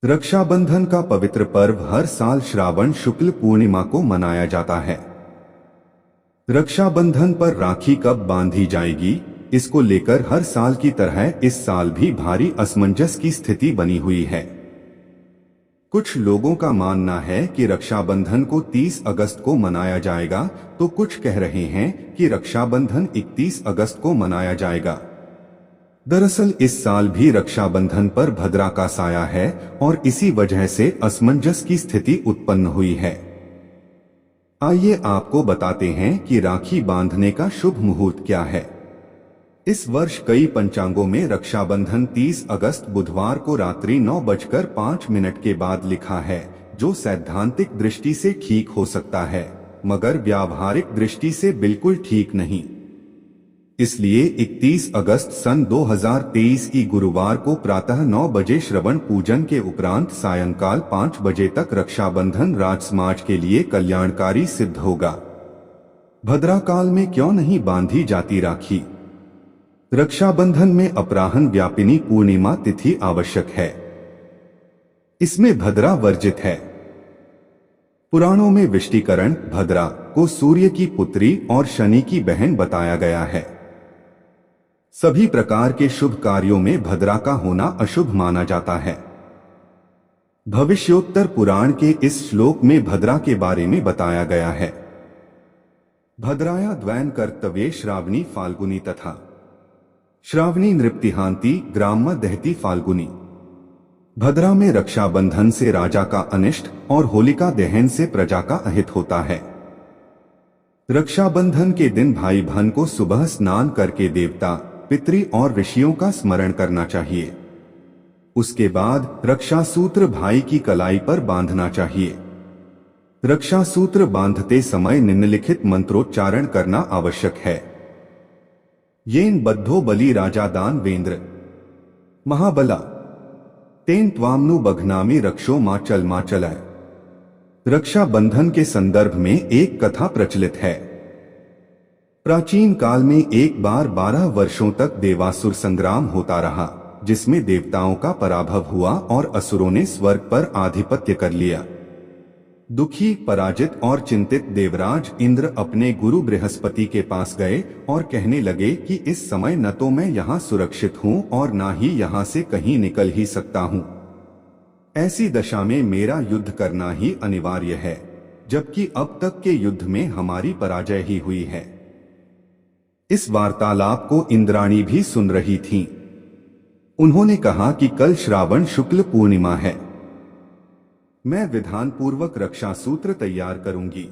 रक्षाबंधन का पवित्र पर्व हर साल श्रावण शुक्ल पूर्णिमा को मनाया जाता है। रक्षाबंधन पर राखी कब बांधी जाएगी, इसको लेकर हर साल की तरह इस साल भी भारी असमंजस की स्थिति बनी हुई है। कुछ लोगों का मानना है कि रक्षाबंधन को 30 अगस्त को मनाया जाएगा, तो कुछ कह रहे हैं कि रक्षाबंधन 31 अगस्त को मनाया जाएगा। दरअसल इस साल भी रक्षाबंधन पर भद्रा का साया है और इसी वजह से असमंजस की स्थिति उत्पन्न हुई है। आइए आपको बताते हैं कि राखी बांधने का शुभ मुहूर्त क्या है। इस वर्ष कई पंचांगों में रक्षाबंधन 30 अगस्त बुधवार को रात्रि 9:05 के बाद लिखा है, जो सैद्धांतिक दृष्टि से ठीक हो सकता है, मगर व्यावहारिक दृष्टि से बिल्कुल ठीक नहीं। इसलिए 31 अगस्त सन 2023 की गुरुवार को प्रातः 9 बजे श्रवण पूजन के उपरांत सायंकाल 5 बजे तक रक्षाबंधन राजसमाज के लिए कल्याणकारी सिद्ध होगा। भद्रा काल में क्यों नहीं बांधी जाती राखी? रक्षाबंधन में अपराह्न व्यापिनी पूर्णिमा तिथि आवश्यक है। इसमें भद्रा वर्जित है। पुराणों में विष्टिकरण भद्रा को सूर्य की पुत्री और शनि की बहन बताया गया है। सभी प्रकार के शुभ कार्यों में भद्रा का होना अशुभ माना जाता है। भविष्योत्तर पुराण के इस श्लोक में भद्रा के बारे में बताया गया है। भद्राया द्वैन कर्तव्ये श्रावणी फाल्गुनी तथा श्रावणी नृप्तिहांति ग्राम दहती फाल्गुनी। भद्रा में रक्षाबंधन से राजा का अनिष्ट और होलिका दहन से प्रजा का अहित होता है। रक्षाबंधन के दिन भाई बहन को सुबह स्नान करके देवता पितृ और ऋषियों का स्मरण करना चाहिए। उसके बाद रक्षा सूत्र भाई की कलाई पर बांधना चाहिए। रक्षा सूत्र बांधते समय निम्नलिखित मंत्रोच्चारण करना आवश्यक है। येन बद्धो बलि राजा दान वेंद्र महाबला तेन त्वामनु बघनामी रक्षो मां चलाय। रक्षाबंधन के संदर्भ में एक कथा प्रचलित है। प्राचीन काल में एक बार 12 वर्षों तक देवासुर संग्राम होता रहा, जिसमें देवताओं का पराभव हुआ और असुरों ने स्वर्ग पर आधिपत्य कर लिया। दुखी, पराजित और चिंतित देवराज इंद्र अपने गुरु बृहस्पति के पास गए और कहने लगे कि इस समय न तो मैं यहाँ सुरक्षित हूँ और न ही यहाँ से कहीं निकल ही सकता हूँ। ऐसी दशा में मेरा युद्ध करना ही अनिवार्य है, जबकि अब तक के युद्ध में हमारी पराजय ही हुई है। इस वार्तालाप को इंद्राणी भी सुन रही थीं। उन्होंने कहा कि कल श्रावण शुक्ल पूर्णिमा है। मैं विधान पूर्वक रक्षा सूत्र तैयार करूंगी।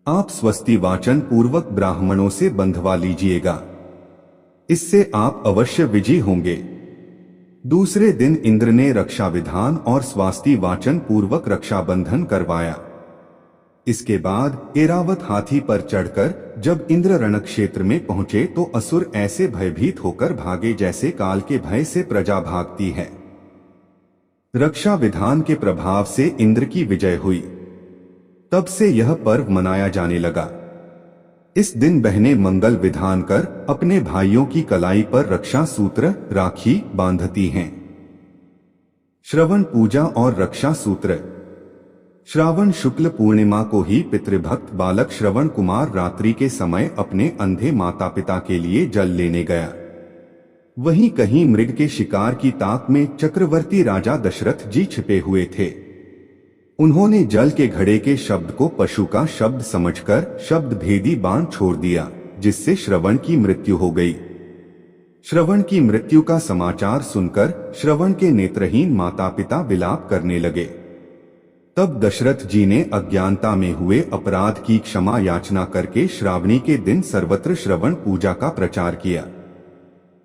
आप स्वस्ति वाचन पूर्वक ब्राह्मणों से बंधवा लीजिएगा। इससे आप अवश्य विजयी होंगे। दूसरे दिन इंद्र ने रक्षा विधान और स्वास्ति वाचन पूर्वक रक्षाबंधन करवाया। इसके बाद ऐरावत हाथी पर चढ़कर जब इंद्र रणक्षेत्र में पहुंचे तो असुर ऐसे भयभीत होकर भागे जैसे काल के भय से प्रजा भागती है। रक्षा विधान के प्रभाव से इंद्र की विजय हुई। तब से यह पर्व मनाया जाने लगा। इस दिन बहनें मंगल विधान कर अपने भाइयों की कलाई पर रक्षा सूत्र राखी बांधती हैं। श्रवण पूजा और रक्षा सूत्र। श्रावण शुक्ल पूर्णिमा को ही पितृभक्त बालक श्रवण कुमार रात्रि के समय अपने अंधे माता पिता के लिए जल लेने गया। वहीं कहीं मृग के शिकार की ताक में चक्रवर्ती राजा दशरथ जी छिपे हुए थे। उन्होंने जल के घड़े के शब्द को पशु का शब्द समझकर शब्द भेदी बाण छोड़ दिया, जिससे श्रवण की मृत्यु हो गई। श्रवण की मृत्यु का समाचार सुनकर श्रवण के नेत्रहीन माता पिता विलाप करने लगे। तब दशरथ जी ने अज्ञानता में हुए अपराध की क्षमा याचना करके श्रावणी के दिन सर्वत्र श्रवण पूजा का प्रचार किया।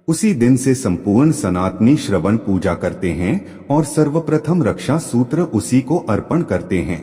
उसी दिन से संपूर्ण सनातनी श्रवण पूजा करते हैं और सर्वप्रथम रक्षा सूत्र उसी को अर्पण करते हैं।